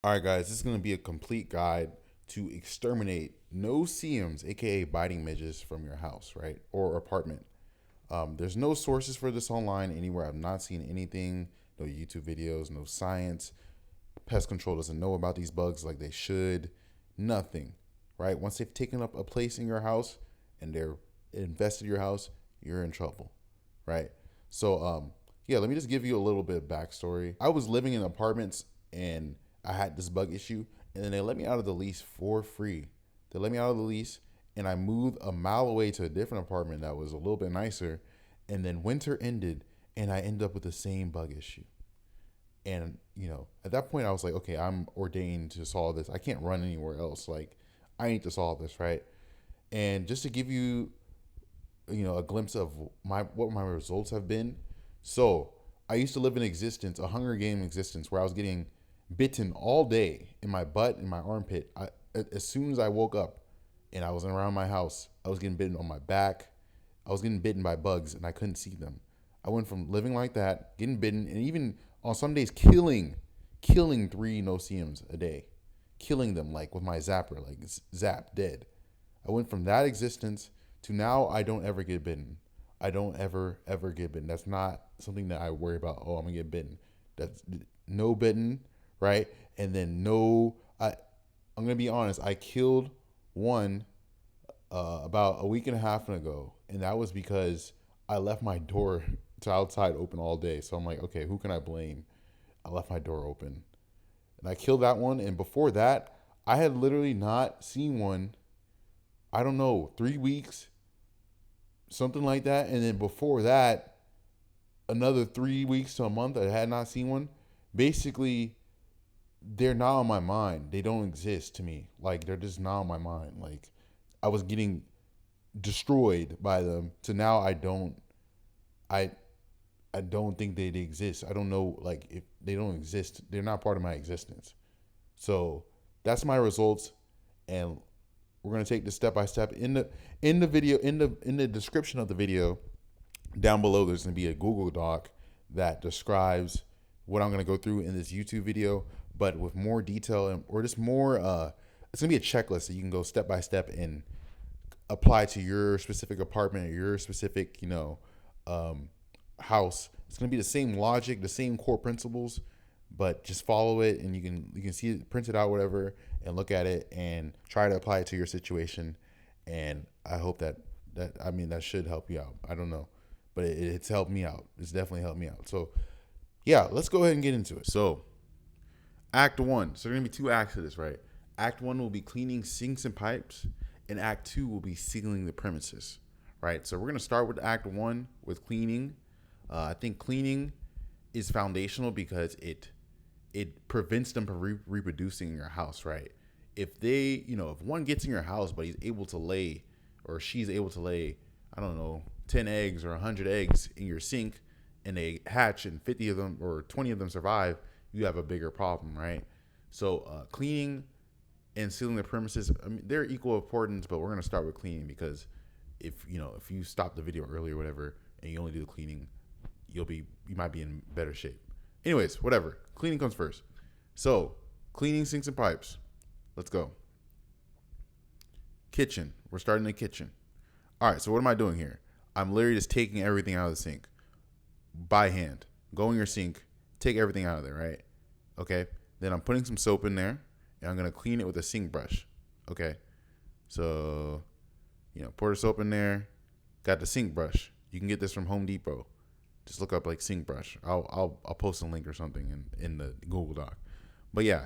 All right, guys, this is going to be a complete guide to exterminate no See Ums, aka biting midges, from your house, right, or apartment. There's no sources for this online anywhere. I've not seen anything, no YouTube videos, no science. Pest control doesn't know about these bugs like they should. Nothing, right? Once they've taken up a place in your house and they're invested your house, you're in trouble, right? So, let me just give you a little bit of backstory. I was living in apartments and I had this bug issue, and then they let me out of the lease for free. They let me out of the lease, and I moved a mile away to a different apartment that was a little bit nicer. And then winter ended, and I ended up with the same bug issue. And at that point, I was like, okay, I'm ordained to solve this. I can't run anywhere else. Like, I need to solve this, right? And just to give you, a glimpse of my results have been. So I used to live in existence, a Hunger Game existence, where I was getting bitten all day in my butt, in my armpit. As soon as I woke up and I was around my house, I was getting bitten on my back. I was getting bitten by bugs and I couldn't see them. I went from living like that, getting bitten, and even on some days killing three no see a day, killing them like with my zapper, like zap dead. I went from that existence to now I don't ever get bitten. I don't ever get bitten. That's not something that I worry about. Oh, I'm gonna get bitten. That's no bitten, right? And then no, I'm gonna be honest. I killed one about a week and a half ago, and that was because I left my door to outside open all day. So I'm like, okay, who can I blame? I left my door open, and I killed that one. And before that, I had literally not seen one. I don't know, 3 weeks, something like that. And then before that, another 3 weeks to a month, I had not seen one. Basically, they're not on my mind. They don't exist to me. Like, they're just not on my mind. Like, I was getting destroyed by them to now I I don't think they exist. I don't know, like, if they don't exist, they're not part of my existence. So that's my results, and we're gonna take this step by step. In the video, in the description of the video down below, there's gonna be a Google Doc that describes what I'm gonna go through in this YouTube video, but with more detail or just more. It's gonna be a checklist that you can go step by step and apply to your specific apartment or your specific, um, house. It's gonna be the same logic, the same core principles, but just follow it, and you can see it, print it out, whatever, and look at it and try to apply it to your situation. And I hope that should help you out. I don't know, but it's helped me out. It's definitely helped me out. So yeah, let's go ahead and get into it. So Act One. So there are gonna be two acts of this, right? Act One will be cleaning sinks and pipes, and Act Two will be sealing the premises, right? So we're gonna start with Act One with cleaning. I think cleaning is foundational because it prevents them from reproducing in your house, right? If if one gets in your house, but he's able to lay, or she's able to lay, I don't know, 10 eggs or 100 eggs in your sink, and they hatch and 50 of them or 20 of them survive, you have a bigger problem, right? So cleaning and sealing the premises, I mean, they're equal importance, but we're going to start with cleaning because if you stop the video early or whatever and you only do the cleaning, you might be in better shape. Anyways, whatever. Cleaning comes first. So, cleaning sinks and pipes. Let's go. Kitchen. We're starting the kitchen. All right, so what am I doing here? I'm literally just taking everything out of the sink by hand. Go in your sink, take everything out of there, right? Okay. Then I'm putting some soap in there, and I'm going to clean it with a sink brush. Okay. So, pour the soap in there. Got the sink brush. You can get this from Home Depot. Just look up like sink brush. I'll post a link or something in the Google Doc. But yeah,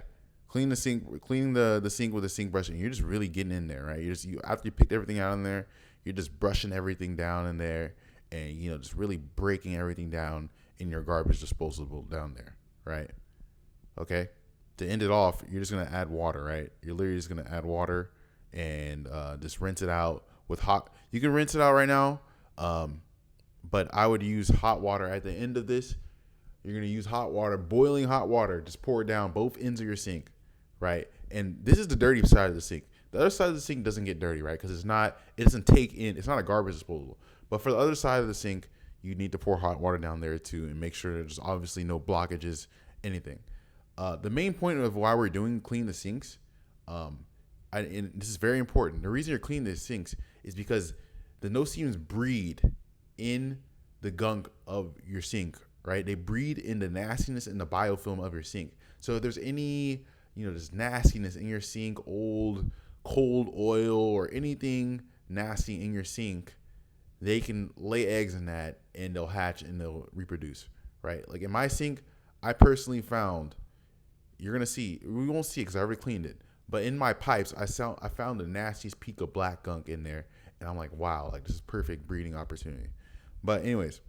cleaning the sink with a sink brush, and you're just really getting in there, right? You after you picked everything out in there, you're just brushing everything down in there, and just really breaking everything down in your garbage disposable down there, right? Okay. To end it off, you're just gonna add water, right? You're literally just gonna add water and just rinse it out with hot. You can rinse it out right now. But I would use hot water at the end of this. You're going to use hot water, boiling hot water. Just pour it down both ends of your sink, right? And this is the dirty side of the sink. The other side of the sink doesn't get dirty, right? Because it doesn't take in, it's not a garbage disposal. But for the other side of the sink, you need to pour hot water down there too and make sure there's obviously no blockages, anything. The main point of why we're doing clean the sinks, and this is very important. The reason you're cleaning the sinks is because the no seams breed in the gunk of your sink, right? They breed in the nastiness and the biofilm of your sink. So if there's any, this nastiness in your sink, old, cold oil, or anything nasty in your sink, they can lay eggs in that and they'll hatch and they'll reproduce, right? Like in my sink, I personally found, we won't see it because I already cleaned it. But in my pipes, I found the nastiest peak of black gunk in there. And I'm like, wow, like this is perfect breeding opportunity. But anyways,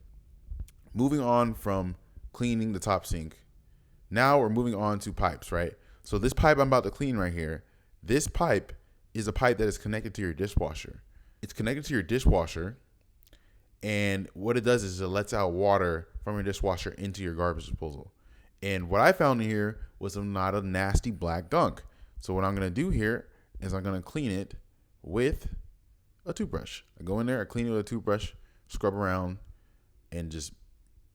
moving on from cleaning the top sink, now we're moving on to pipes, right? So this pipe I'm about to clean right here, this pipe is a pipe that is connected to your dishwasher. It's connected to your dishwasher, and what it does is it lets out water from your dishwasher into your garbage disposal. And what I found in here was not a nasty black gunk. So what I'm going to do here is I'm going to clean it with a toothbrush. I go in there, I clean it with a toothbrush, scrub around, and just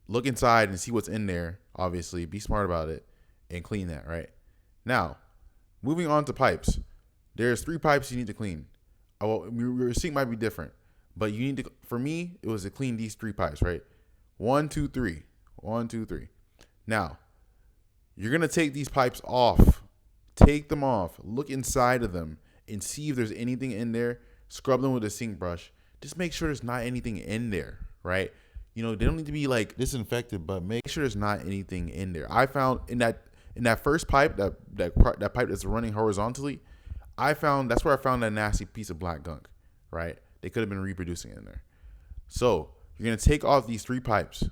look inside and see what's in there. Obviously, be smart about it and clean that, right? Now, moving on to pipes. There's 3 pipes you need to clean. Well, your sink might be different, but you need to, for me, it was to clean these 3 pipes, right? 1, 2, 3. 1, 2, 3. Now, you're going to take these pipes off. Take them off. Look inside of them and see if there's anything in there. Scrub them with a sink brush. Just make sure there's not anything in there, right? They don't need to be like disinfected, but make sure there's not anything in there. I found in that first pipe, that pipe that's running horizontally, that's where I found that nasty piece of black gunk, right? They could have been reproducing in there. So you're going to take off these 3 pipes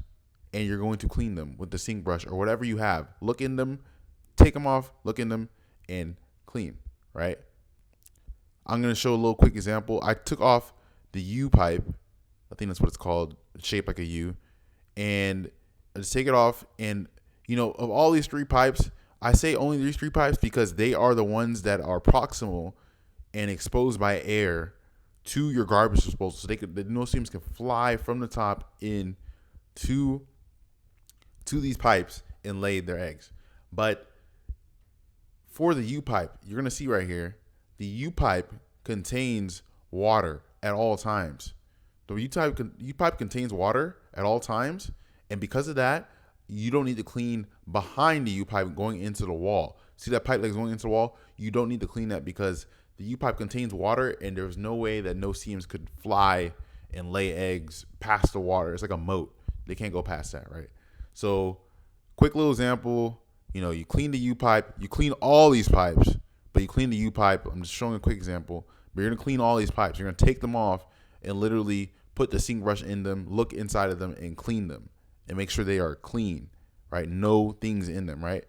and you're going to clean them with the sink brush or whatever you have. Look in them, take them off, look in them, and clean, right? I'm going to show a little quick example. I took off the U pipe. I think that's what it's called. It's shaped like a U. And I just take it off. And, of all these 3 pipes, I say only these 3 pipes because they are the ones that are proximal and exposed by air to your garbage disposal. So the no seams can fly from the top in to these pipes and lay their eggs. But for the U pipe, you're going to see right here, the U pipe contains water at all times. The U pipe contains water at all times, and because of that, you don't need to clean behind the U pipe going into the wall. See that pipe that's going into the wall? You don't need to clean that because the U pipe contains water, and there's no way that no seams could fly and lay eggs past the water. It's like a moat. They can't go past that, right? So, quick little example. You clean the U pipe. You clean all these pipes, but you clean the U pipe. I'm just showing a quick example. But you're going to clean all these pipes. You're going to take them off and literally put the sink brush in them, look inside of them, and clean them. And make sure they are clean, right? No things in them, right?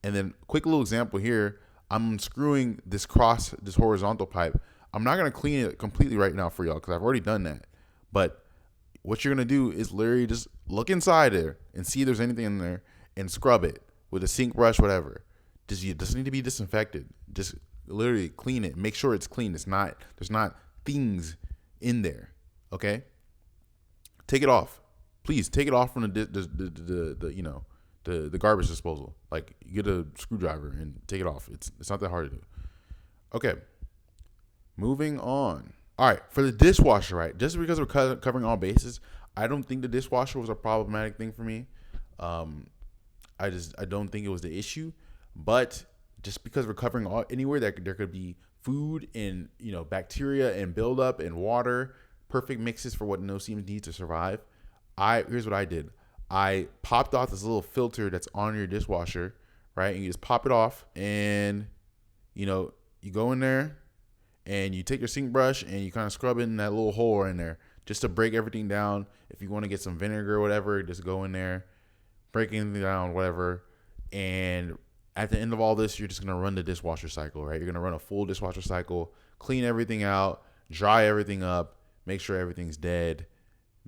And then quick little example here. I'm unscrewing this horizontal pipe. I'm not going to clean it completely right now for y'all because I've already done that. But what you're going to do is literally just look inside there and see if there's anything in there and scrub it with a sink brush, whatever. It doesn't need to be disinfected. Just literally clean it. Make sure it's clean. There's not things in there. Okay? Take it off. Please take it off from the garbage disposal. Like, you get a screwdriver and take it off. It's not that hard to do. Okay. Moving on. All right, for the dishwasher, right? Just because we're covering all bases, I don't think the dishwasher was a problematic thing for me. I don't think it was the issue. But just because we're covering anywhere that there could be food and bacteria and buildup and water, perfect mixes for what no seams need to survive. Here's what I did. I popped off this little filter that's on your dishwasher, right? And you just pop it off, and you go in there and you take your sink brush and you kind of scrub it in that little hole in there just to break everything down. If you want to get some vinegar or whatever, just go in there, break anything down, whatever. And at the end of all this, you're just going to run the dishwasher cycle, right? You're going to run a full dishwasher cycle, clean everything out, dry everything up, make sure everything's dead.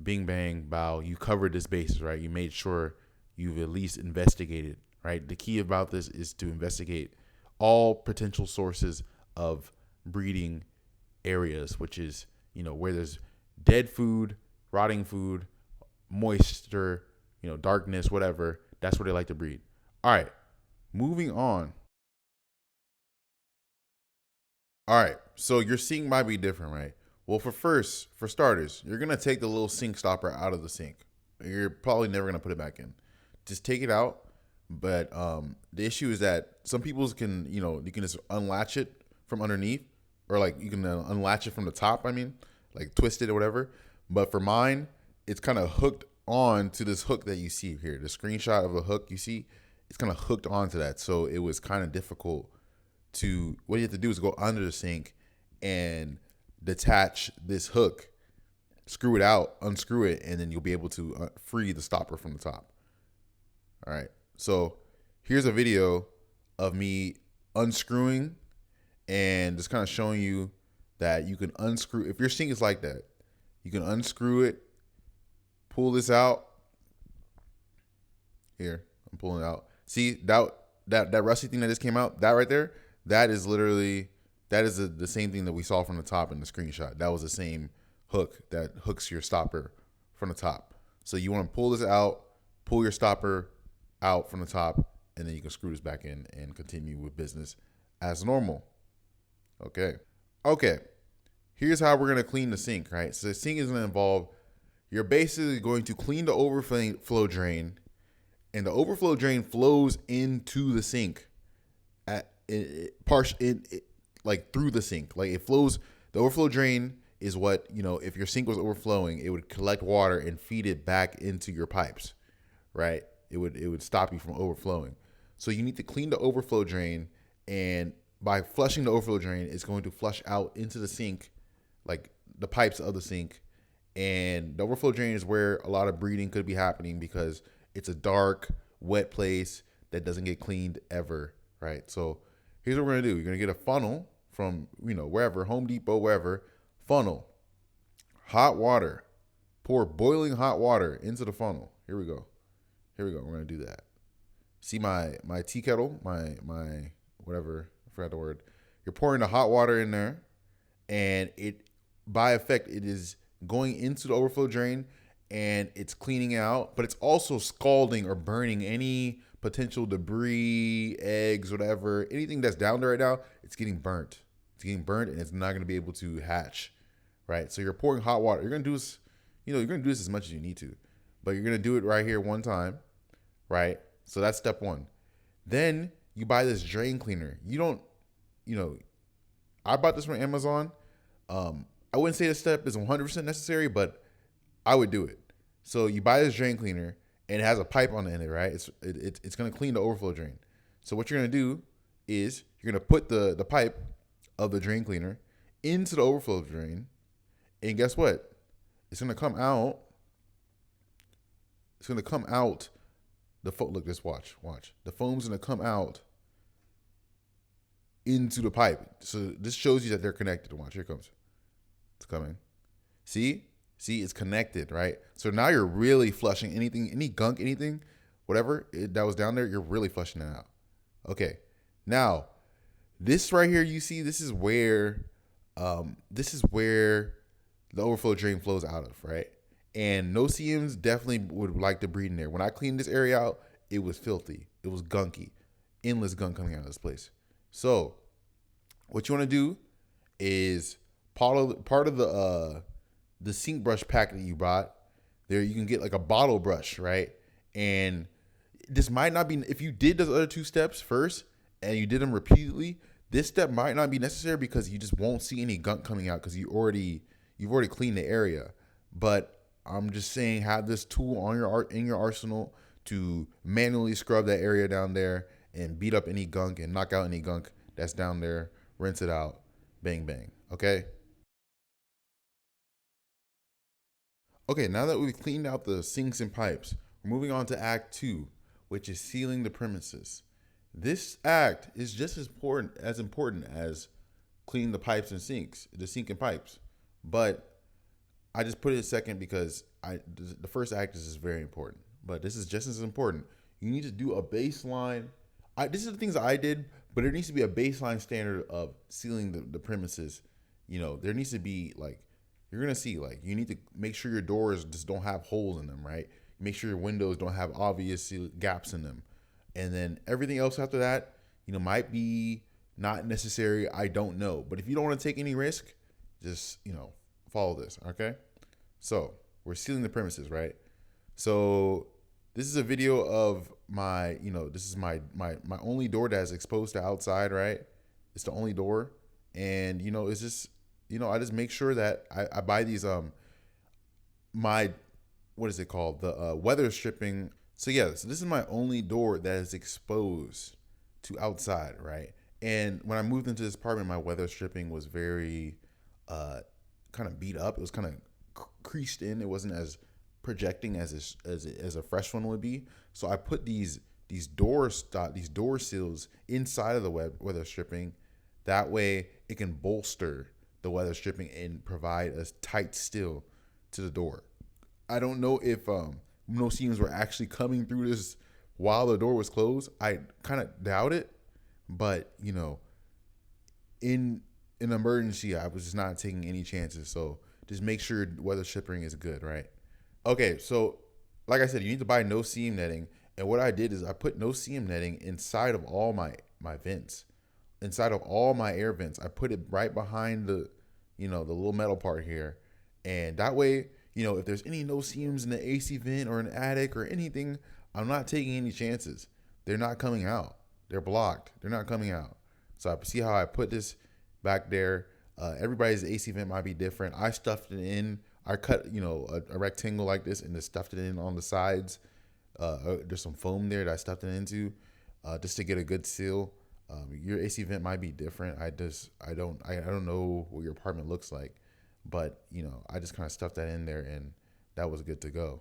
Bing, bang, bow. You covered this basis, right? You made sure you've at least investigated, right? The key about this is to investigate all potential sources of breeding areas, which is, where there's dead food, rotting food, moisture, darkness, whatever. That's where they like to breed. All right. Moving on. All right. So your sink might be different, right? Well, for starters, you're gonna take the little sink stopper out of the sink. You're probably never gonna put it back in. Just take it out. But the issue is that some people's can, you can just unlatch it from underneath, or like you can unlatch it from the top. I mean, like twist it or whatever. But for mine, it's kind of hooked on to this hook that you see here. The screenshot of the hook you see, it's kind of hooked onto that. So it was kind of difficult to, what you have to do is go under the sink and detach this hook, screw it out, unscrew it, and then you'll be able to free the stopper from the top. All right. So here's a video of me unscrewing and just kind of showing you that you can unscrew. If your sink is like that, you can unscrew it, pull this out. Here, I'm pulling it out. See that rusty thing that just came out? That right there, that is the same thing that we saw from the top in the screenshot. That was the same hook that hooks your stopper from the top. So you want to pull this out, pull your stopper out from the top, and then you can screw this back in and continue with business as normal. Okay. Here's how we're going to clean the sink, right? So the sink is going to involve, you're basically going to clean the overflow drain, and the overflow drain flows into the sink like through the sink. Like it flows, the overflow drain is what, if your sink was overflowing, it would collect water and feed it back into your pipes, right? It would stop you from overflowing. So you need to clean the overflow drain, and by flushing the overflow drain, it's going to flush out into the sink, like the pipes of the sink. And the overflow drain is where a lot of breeding could be happening because it's a dark, wet place that doesn't get cleaned ever, right? So here's what we're gonna do. You're gonna get a funnel from, wherever, Home Depot, wherever, funnel, hot water, pour boiling hot water into the funnel. Here we go. We're gonna do that. See my tea kettle, my whatever, I forgot the word. You're pouring the hot water in there, and it, by effect, it is going into the overflow drain and it's cleaning out, but it's also scalding or burning any potential debris, eggs, whatever, anything that's down there right now. It's getting burnt. And it's not gonna be able to hatch, right? So you're pouring hot water. You're gonna do this, you're gonna do this as much as you need to, but you're gonna do it right here one time. Right? So that's step one. Then you buy this drain cleaner. You don't, I bought this from Amazon. I wouldn't say this step is 100% necessary, but I would do it. So you buy this drain cleaner and it has a pipe on the end of it, right? It's going to clean the overflow drain. So what you're going to do is you're going to put the pipe of the drain cleaner into the overflow drain. And guess what? It's going to come out. Look, just watch. The foam's gonna come out into the pipe. So this shows you that they're connected. Watch, here it comes. It's coming. See, it's connected, right? So now you're really flushing anything, any gunk, anything, whatever that was down there. You're really flushing it out. Okay. Now, this right here, you see, this is where the overflow drain flows out of, right? And No See Ums definitely would like to breed in there. When I cleaned this area out, it was filthy. It was gunky. Endless gunk coming out of this place. So what you want to do is part of the sink brush pack that you bought. There you can get like a bottle brush, right? And this might not be, if you did those other two steps first and you did them repeatedly, this step might not be necessary because you just won't see any gunk coming out because you've already cleaned the area. But I'm just saying, have this tool in your arsenal to manually scrub that area down there and beat up any gunk and knock out any gunk that's down there. Rinse it out. Bang, bang. Okay? Okay, now that we've cleaned out the sinks and pipes, we're moving on to Act 2, which is sealing the premises. This act is just as important as cleaning the pipes and sinks, the sink and pipes. But I just put it second because the first act is very important, but this is just as important. You need to do a baseline. This is the things I did, but there needs to be a baseline standard of sealing the premises. There needs to be you're going to see, you need to make sure your doors just don't have holes in them, right? Make sure your windows don't have obvious gaps in them. And then everything else after that, might be not necessary. I don't know. But if you don't want to take any risk, just, follow this. Okay. So we're sealing the premises, right? So this is a video of this is my only door that's exposed to outside, right? It's the only door. And, it's just, I just make sure that I buy these, my, what is it called? The weather stripping. So yeah, so this is my only door that is exposed to outside, right? And when I moved into this apartment, my weather stripping was very kind of beat up. It was kind of creased in. It wasn't as projecting as a fresh one would be. So I put these door seals inside of the weather stripping. That way it can bolster the weather stripping and provide a tight seal to the door. I don't know if no seams were actually coming through this while the door was closed. I kind of doubt it, but in an emergency, I was just not taking any chances. So just make sure weather stripping is good, right? Okay, so like I said, you need to buy no seam netting. And what I did is I put no seam netting inside of all my vents, inside of all my air vents. I put it right behind the little metal part here, and that way, if there's any no seams in the AC vent or an attic or anything, I'm not taking any chances. They're not coming out. They're blocked. They're not coming out. So I see how I put this back there. Everybody's AC vent might be different. I stuffed it in. I cut, a rectangle like this and just stuffed it in on the sides. There's some foam there that I stuffed it into, just to get a good seal. Your AC vent might be different. I don't know what your apartment looks like, but I just kind of stuffed that in there and that was good to go.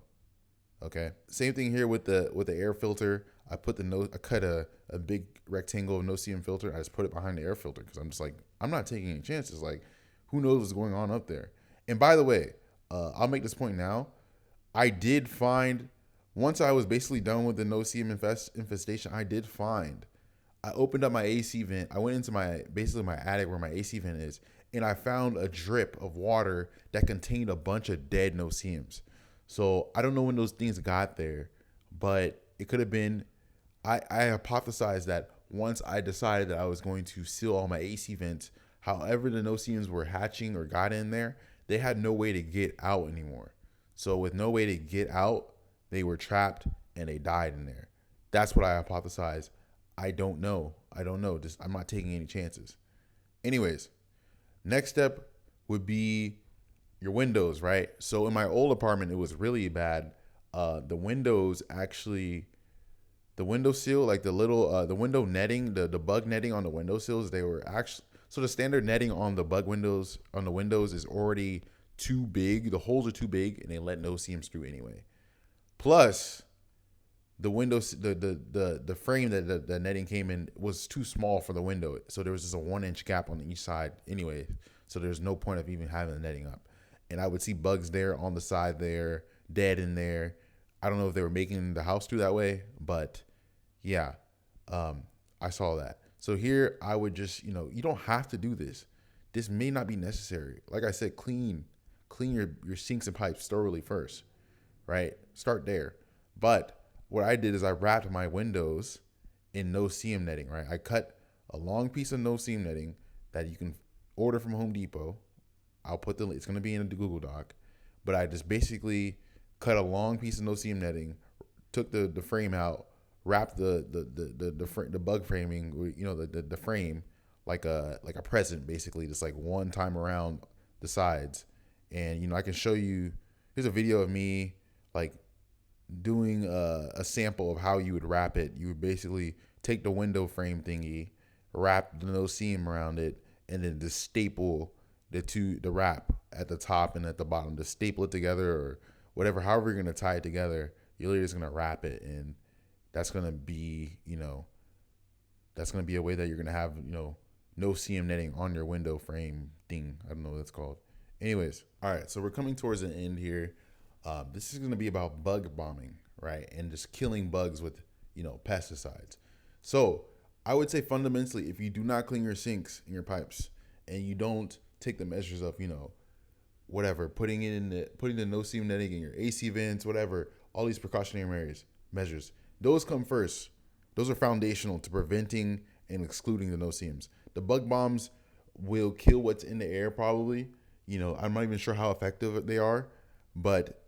Okay. Same thing here with the air filter. I cut a big rectangle of no seam filter. I just put it behind the air filter because I'm just like, I'm not taking any chances. Like, who knows what's going on up there? And by the way, I'll make this point now. I did find, once I was basically done with the no seam infestation, I opened up my AC vent. I went into my attic where my AC vent is, and I found a drip of water that contained a bunch of dead no seams. So I don't know when those things got there, but it could have been, I hypothesized that once I decided that I was going to seal all my AC vents, however the no seams were hatching or got in there, they had no way to get out anymore. So with no way to get out, they were trapped and they died in there. That's what I hypothesized. I don't know. Just, I'm not taking any chances. Anyways, next step would be your windows, right? So in my old apartment, it was really bad. The windows actually, the window seal, like the little, the window netting, the bug netting on the window sills, they were actually, so the standard netting on the windows is already too big. The holes are too big and they let no seams through anyway. Plus, the windows, the frame that the netting came in was too small for the window. So there was just a 1-inch gap on each side anyway. So there's no point of even having the netting up. And I would see bugs there on the side there, dead in there. I don't know if they were making the house through that way, but yeah, I saw that. So here I would just, you don't have to do this. This may not be necessary. Like I said, clean your sinks and pipes thoroughly first, right? Start there. But what I did is I wrapped my windows in no seam netting, right? I cut a long piece of no seam netting that you can order from Home Depot. It's going to be in the Google Doc, but I just basically cut a long piece of no seam netting, took the frame out, wrapped the bug framing, the frame like a present, basically, just like one time around the sides. And I can show you. Here's a video of me like doing a sample of how you would wrap it. You would basically take the window frame thingy, wrap the no seam around it, and then just staple the wrap at the top and at the bottom. Just staple it together or whatever, however you're gonna tie it together. You're literally just gonna wrap it, and that's gonna be a way that you're gonna have no seam netting on your window frame thing. I don't know what that's called. Anyways, all right. So we're coming towards the end here. This is going to be about bug bombing, right? And just killing bugs with, pesticides. So I would say fundamentally, if you do not clean your sinks and your pipes and you don't take the measures of, whatever, putting the no seam netting in your AC vents, whatever, all these precautionary measures, those come first. Those are foundational to preventing and excluding the no-see-ums. The bug bombs will kill what's in the air probably. I'm not even sure how effective they are, but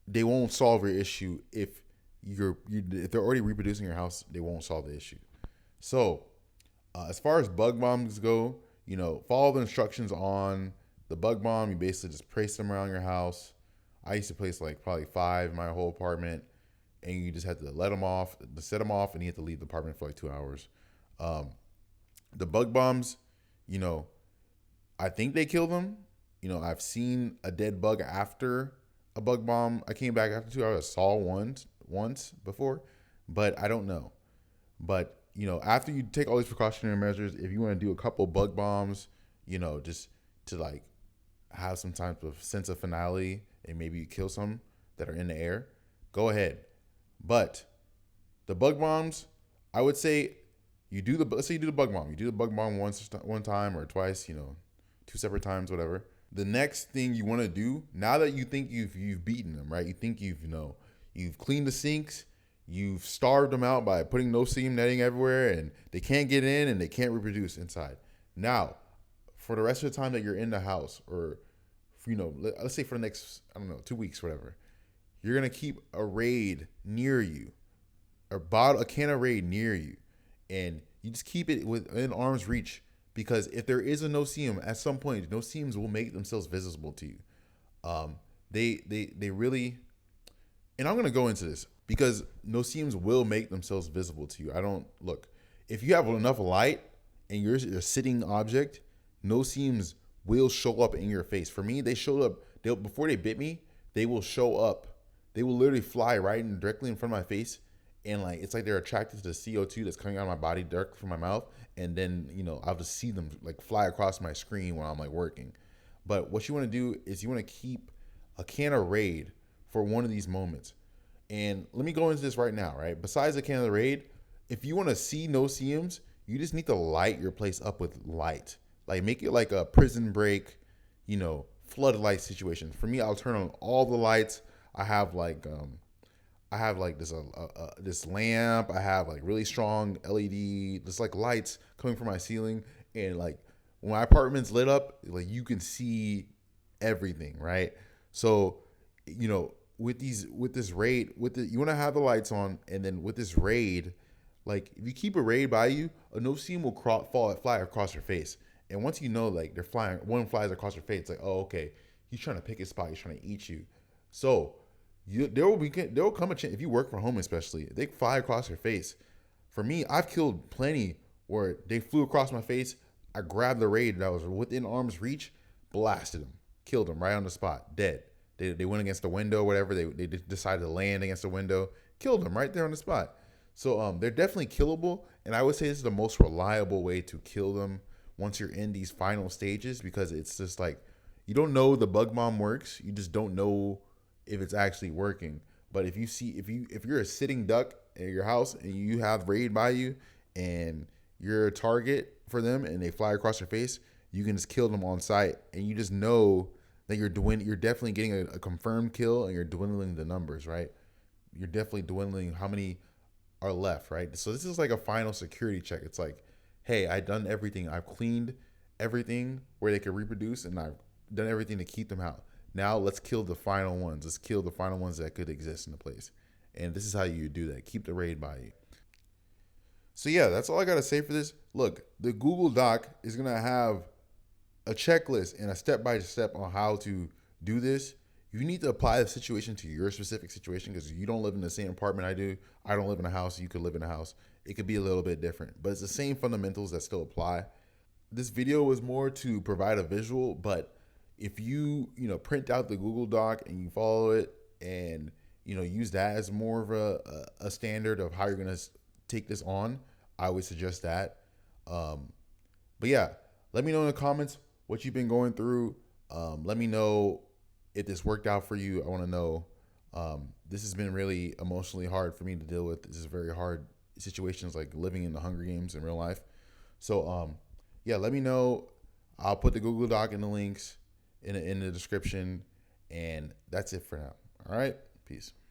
they won't solve your issue if they're already reproducing your house. They won't solve the issue. So, as far as bug bombs go, follow the instructions on the bug bomb. You basically just place them around your house. I used to place like probably 5 in my whole apartment, and you just had to set them off, and you had to leave the apartment for like 2 hours. The bug bombs, I think they kill them. I've seen a dead bug after a bug bomb. I came back after 2 hours. I saw once before, but I don't know. But after you take all these precautionary measures, if you want to do a couple bug bombs, just to like have some type of sense of finality and maybe you kill some that are in the air, go ahead. But the bug bombs, I would say let's say you do the bug bomb. You do the bug bomb one time or twice, 2 separate times, whatever. The next thing you want to do, now that you think you've beaten them, right? You think you've cleaned the sinks, you've starved them out by putting no-seam netting everywhere, and they can't get in and they can't reproduce inside. Now, for the rest of the time that you're in the house, or let's say for the next 2 weeks, whatever, you're gonna keep a Raid near you, or a can of Raid near you, and you just keep it within arm's reach, because if there is a no-see-um, at some point, no-see-ums will make themselves visible to you. They really, and I'm gonna go into this because no-see-ums will make themselves visible to you. If you have enough light and you're a sitting object, no-see-ums will show up in your face. For me, they showed up. Before they bit me, they will show up. They will literally fly directly in front of my face, and it's like they're attracted to the CO2 that's coming out of my body directly from my mouth, and then I'll just see them like fly across my screen when I'm like working. But what you want to do is you want to keep a can of Raid for one of these moments. And let me go into this right now, right? Besides the can of Raid, if you want to see no-see-ums, you just need to light your place up with light. Like make it like a prison break, floodlight situation. For me, I'll turn on all the lights. I have this lamp. I have like really strong LED, just like lights coming from my ceiling, and like when my apartment's lit up, like you can see everything, right? So, with this Raid, you want to have the lights on, and then with this Raid, like if you keep a Raid by you, a no-see-um will fly across your face. And once like they're flying, one flies across your face, it's like, oh, okay, he's trying to pick his spot, he's trying to eat you. So there will come a chance, if you work from home especially, they fly across your face. For me, I've killed plenty where they flew across my face. I grabbed the Raid that was within arm's reach, blasted them, killed them right on the spot, dead. They went against the window, whatever. They decided to land against the window, killed them right there on the spot. So they're definitely killable, and I would say this is the most reliable way to kill them once you're in these final stages, because it's just like you don't know the bug bomb works. You just don't know if it's actually working. But if you're a sitting duck at your house and you have Raid by you and you're a target for them and they fly across your face, you can just kill them on sight, and you just know that you're definitely getting a confirmed kill, and you're dwindling the numbers, right? You're definitely dwindling how many are left, right? So this is like a final security check. It's like, hey, I've done everything. I've cleaned everything where they can reproduce, and I've done everything to keep them out. Now let's kill the final ones. Let's kill the final ones that could exist in the place. And this is how you do that. Keep the Raid by you. So yeah, that's all I got to say for this. Look, the Google Doc is going to have a checklist and a step-by-step on how to do this. You need to apply the situation to your specific situation, because you don't live in the same apartment I do. I don't live in a house. You could live in a house. It could be a little bit different, but it's the same fundamentals that still apply. This video was more to provide a visual, but if you print out the Google Doc and you follow it and use that as more of a standard of how you're gonna take this on, I would suggest that. But yeah, let me know in the comments what you've been going through. Let me know if this worked out for you. I want to know. This has been really emotionally hard for me to deal with. This is very hard situations, like living in the Hunger Games in real life. So yeah, let me know. I'll put the Google Doc in the links in the description, and that's it for now. All right, peace.